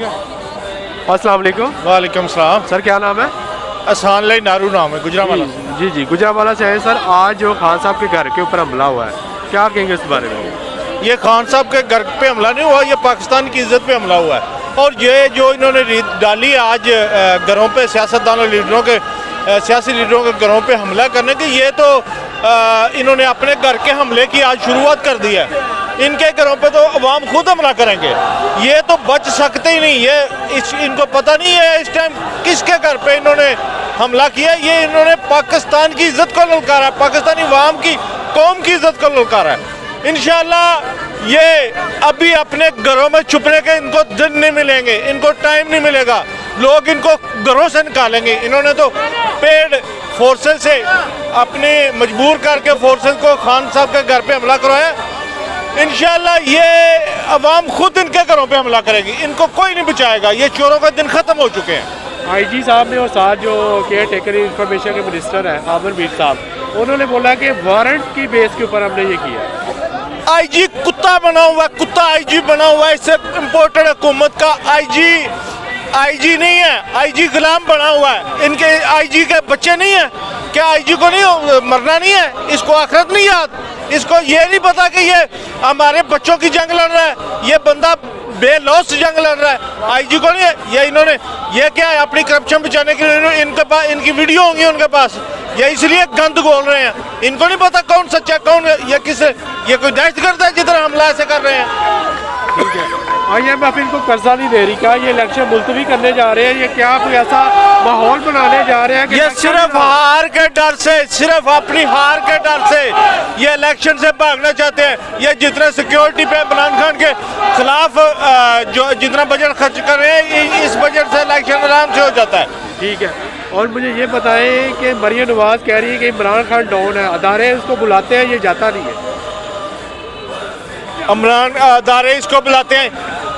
ठीक है। अस्सलाम वालेकुम। वालेकुम सलाम। सर क्या नाम है? आसान लाई नारू नाम है, गुजरावाला। जी गुजरावाला से है सर। आज जो खान साहब के घर के ऊपर हमला हुआ है, क्या कहेंगे इस बारे में? ये खान साहब के घर पे हमला नहीं हुआ, ये पाकिस्तान की इज्जत पे हमला हुआ है। और ये जो इन्होंने रीत डाली आज घरों पे, सियासतदानों लीडरों के, सियासी लीडरों के घरों पे हमला करने की, ये तो इन्होंने अपने घर के हमले की आज शुरुआत कर दी है। इनके घरों पे तो अवाम खुद हमला करेंगे, ये तो बच सकते ही नहीं। ये इनको पता नहीं है इस टाइम किसके घर पे इन्होंने हमला किया। ये इन्होंने पाकिस्तान की इज्जत को ललकारा है, पाकिस्तानी अवाम की, कौम की इज्जत को ललकारा है। इंशाल्लाह ये अभी अपने घरों में छुपने के इनको दिन नहीं मिलेंगे, इनको टाइम नहीं मिलेगा, लोग इनको घरों से निकालेंगे। इन्होंने तो पेड फोर्सेस से अपने मजबूर करके फोर्सेस को खान साहब के घर पे हमला करवाया। इंशाल्लाह ये अवाम खुद इनके घरों पे हमला करेगी, इनको कोई नहीं बचाएगा। ये चोरों के दिन खत्म हो चुके हैं। आईजी साहब ने और साथ जो केयर टेकर इंफॉर्मेशन के मिनिस्टर हैं आमिर मीर साहब, उन्होंने बोला कि वारंट की बेस के ऊपर हमने ये किया। आईजी कुत्ता बना हुआ है, कुत्ता आईजी बना हुआ है। इससे इम्पोर्टेड हुकूमत का आईजी नहीं है, आईजी गुलाम बना हुआ है। इनके आईजी के बच्चे नहीं है क्या? आईजी को नहीं मरना नहीं है? इसको आखिरत नहीं याद? इसको ये नहीं पता कि ये हमारे बच्चों की जंग लड़ रहा है, ये बंदा बेलौस जंग लड़ रहा है? आईजी को नहीं है? ये इन्होंने ये क्या है, अपनी करप्शन बचाने के लिए इनके पास इनकी वीडियो होंगी उनके पास, ये इसलिए गंद बोल रहे हैं। इनको नहीं पता कौन सच्चा कौन ये किस, ये कोई दहशतगर्द है जिधर हमला ऐसे कर रहे हैं। ठीक है। IMF इनको कर्जा नहीं दे रही, क्या ये इलेक्शन मुलतवी करने जा रहे हैं? ये क्या कोई ऐसा माहौल बनाने जा रहे हैं कि ये सिर्फ हार के डर से, सिर्फ अपनी हार के डर से ये इलेक्शन से भागना चाहते हैं। ये जितने सिक्योरिटी पे इमरान खान के खिलाफ जो जितना बजट खर्च कर रहे हैं, इस बजट से इलेक्शन आराम से हो जाता है। ठीक है। और मुझे ये बताएं कि मरियम नवाज कह रही है कि इमरान खान डाउन है, अदारे उसको बुलाते हैं, ये जाता नहीं है। इमरान अदारे इसको बुलाते हैं,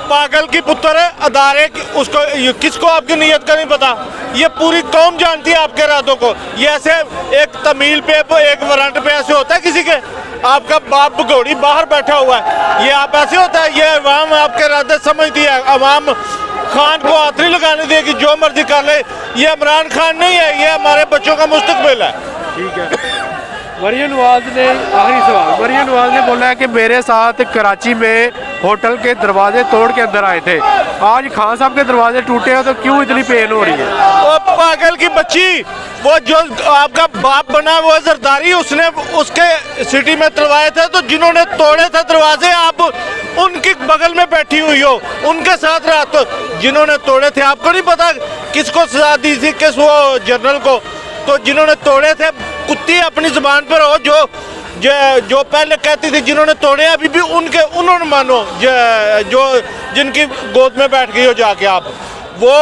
पागल की पुत्र है अदारे उसको, किसको आपकी नीयत का नहीं पता? ये पूरी कौम जानती है आपके इरादों को। ये ऐसे एक तमील पे एक वारंट पे ऐसे होता है किसी के? आपका बाप भगोड़ी बाहर बैठा हुआ है, ये आप ऐसे होता है? ये अवाम आपके इरादे समझती है, अवाम खान को हाथ नहीं लगाने देगी, जो मर्जी कर ले। ये इमरान खान नहीं है, ये हमारे बच्चों का मुस्तकबिल है। ठीक है। मरियम नवाज ने, आखिरी सवाल, मरियम नवाज ने बोला है कि मेरे साथ कराची में होटल के दरवाजे तोड़ के अंदर आए थे, आज खान साहब के दरवाजे टूटे हैं तो क्यों इतनी पेन हो रही है? वो पागल की बच्ची, वो जो आपका बाप बना वो जरदारी, उसने उसके सिटी में तोड़वाए थे, तो जिन्होंने तोड़े थे दरवाजे आप उनके बगल में बैठी हुई हो, उनके साथ रहा। तो जिन्होंने तोड़े थे आपको नहीं पता किसको सजा दी थी, किस वो जनरल को? तो जिन्होंने तोड़े थे, कुत्ती अपनी जुबान पर हो, जो पहले कहती थी जिन्होंने तोड़े अभी भी उन्होंने मानो, जो जिनकी गोद में बैठ गई हो जाके आप। वो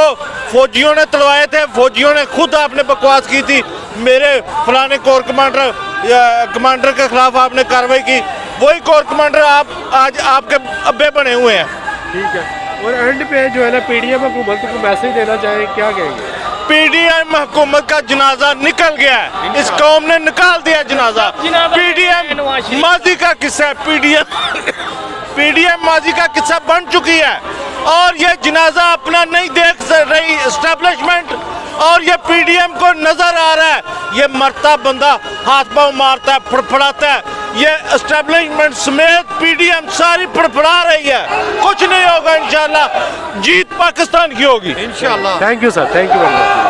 फौजियों ने तोड़वाए थे, फौजियों ने खुद आपने बकवास की थी, मेरे फलाने कोर कमांडर के खिलाफ आपने कार्रवाई की, वही कोर कमांडर आप आज आपके अब्बे बने हुए हैं। ठीक है। और एंड पे जो है ना PDM हुकूमत को मैसेज देना चाहे, क्या कहेंगे? PDM हुकूमत का जनाजा निकल गया है, इस कौम ने निकाल दिया जनाजा। PDM माजी का किस्सा है, PDM माजी का किस्सा बन चुकी है, और ये जनाजा अपना नहीं देख रही एस्टेब्लिशमेंट, और ये PDM को नजर आ रहा है ये मरता बंदा हाथ पांव मारता है, फड़फड़ाता है। ये एस्टेब्लिशमेंट समेत PDM सारी फड़फड़ा रही है, कुछ नहीं होगा। इंशाल्लाह जीत पाकिस्तान की होगी इंशाल्लाह। Thank you sir, thank you very much.